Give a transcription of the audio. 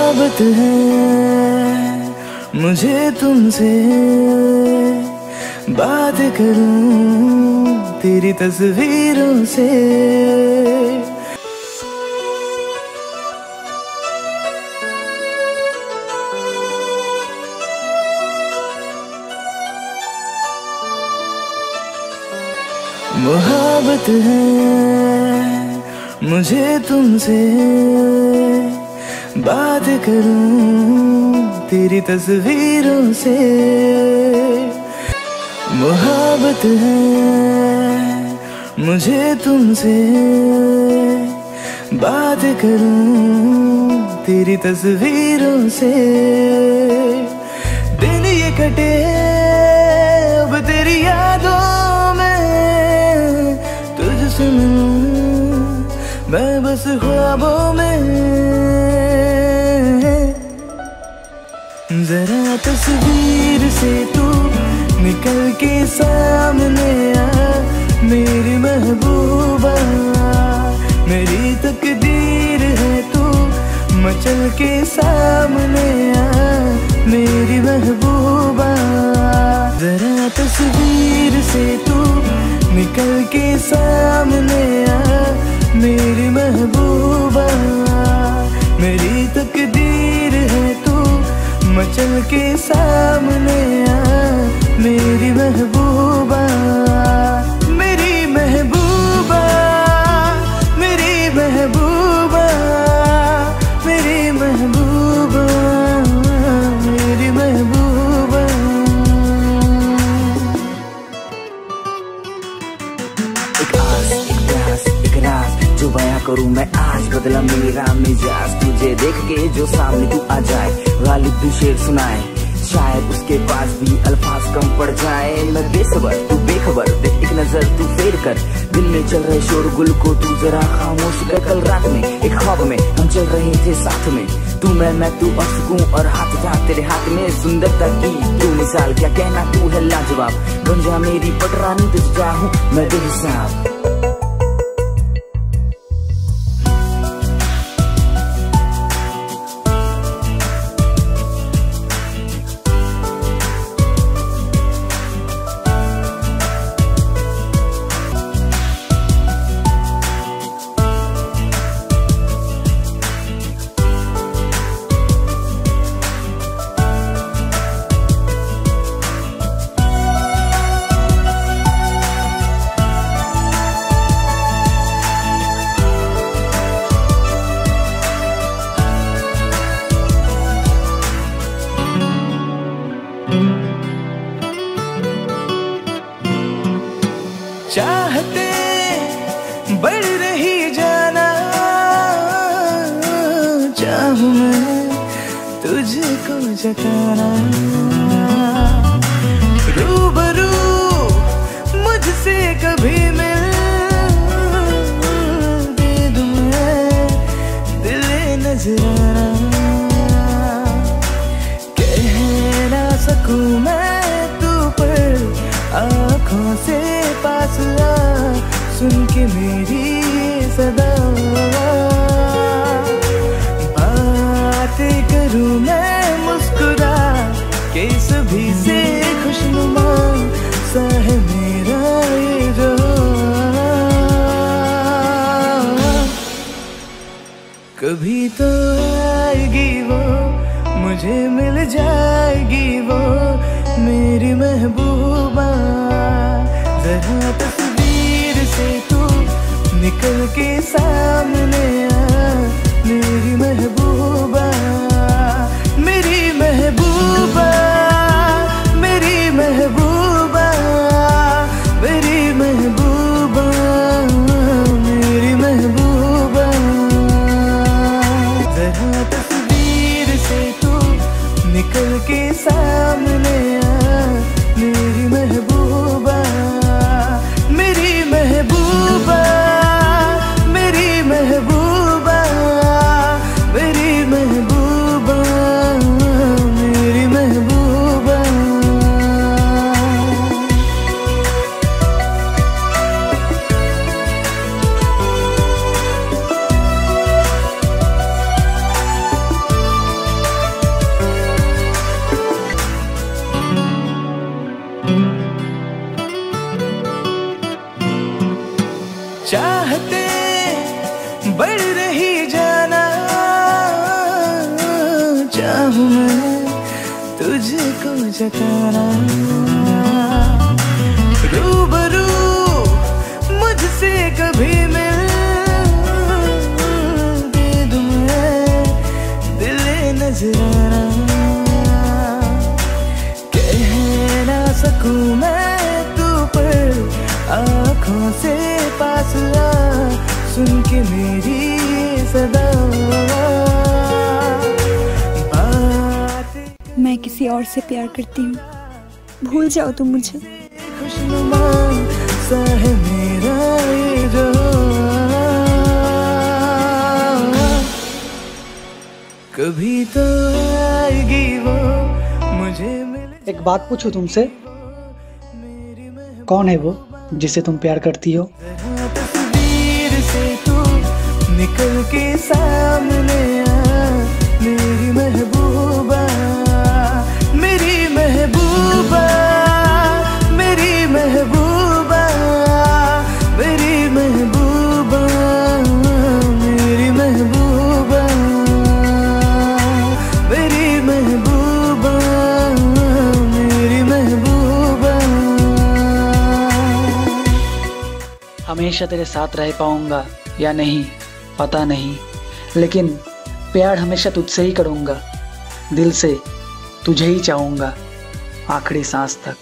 मोहब्बत है मुझे तुमसे, बात करूं तेरी तस्वीरों से। मोहब्बत है मुझे तुमसे, बात करूं तेरी तस्वीरों से। मोहब्बत है मुझे तुमसे, बात करूं तेरी तस्वीरों से। दिन ये कटे अब तेरी यादों में, तुझसे मिलूं मैं बस ख्वाबों में। जरा तस्वीर से तू निकल के सामने आ, मेरी महबूबा मेरी तकदीर है तू, मचल के सामने आ मेरी महबूबा। जरा तस्वीर से तू निकल के सामने आ, मेरी महबूबा मेरी तकदीर है तू, मचल के सामने आ मेरी महबूबा। मेरी महबूबा मेरी महबूबा मेरी महबूबा मेरी महबूबा। एक आस, एक प्यास, एक राज जो बयां करूं मैं आज, बदला मेरा मिजाज तुझे देख के जो सामने तू आ जाए। गालिब भी शेर सुनाए, शायद उसके पास भी अल्फाज कम पड़ जाए। मैं बेसबर तू बेखबर, देख एक नजर तू फेर कर, दिल में चल रहे शोरगुल को तू जरा खामोश कर। कल रात में एक ख्वाब में हम चल रहे थे साथ में, तू मैं तू और सुकून और हाथ था तेरे हाथ में। सुंदरता की तू मिसाल, क्या कहना तू है लाजवाब, बन जा मेरी पटरानी तुझ चाहूं मैं बेहिसाब। चाहते बढ़ रही जाना, चाहूं मैं तुझको जताना। रूबरू मुझसे कभी मिल, दे दूं मैं दिल नजराना। कह ना सकूं मैं तू पर आँखों से पास आ, सुन के मेरी सदा। बातें करूं मैं मुस्कुरा के सभी से, खुशनुमा सा है मेरा ये जो। कभी तो आएगी वो, मुझे मिल जाएगी वो मेरी महबूबा। जरा तस्वीर से तू निकल के सामने आ, मेरी महबूबा मेरी महबूबा मेरी महबूबा मेरी महबूबा मेरी महबूबा। जरा तस्वीर से तू निकल के सामने आ, मेरी महबूबा मेरी महबूबा मेरी महबूबा मेरी महबूबा मेरी महबूबा। तुझको जताना। रूबरू मुझसे कभी मिल दे दूं मैं दिल नजराना। कह ना सकूं मैं तू पर आँखों से पास आ, सुन के मेरी सदा। मैं किसी और से प्यार करती हूँ, भूल जाओ तुम मुझे। खुशनुमा सा है मेरा ये जो, कभी तो आएगी वो मुझे मिले। एक बात पूछूं तुमसे, कौन है वो जिसे तुम प्यार करती हो? तस्वीर से तू निकल के सामने आ, मेरी महबूबा, मेरी महबूबा, मेरी महबूबा, मेरी महबूबा, मेरी महबूबा, मेरी महबूबा, मेरी महबूबा। हमेशा तेरे साथ रह पाऊंगा या नहीं पता नहीं, लेकिन प्यार हमेशा तुझसे ही करूंगा। दिल से तुझे ही चाहूंगा आखिरी सांस तक।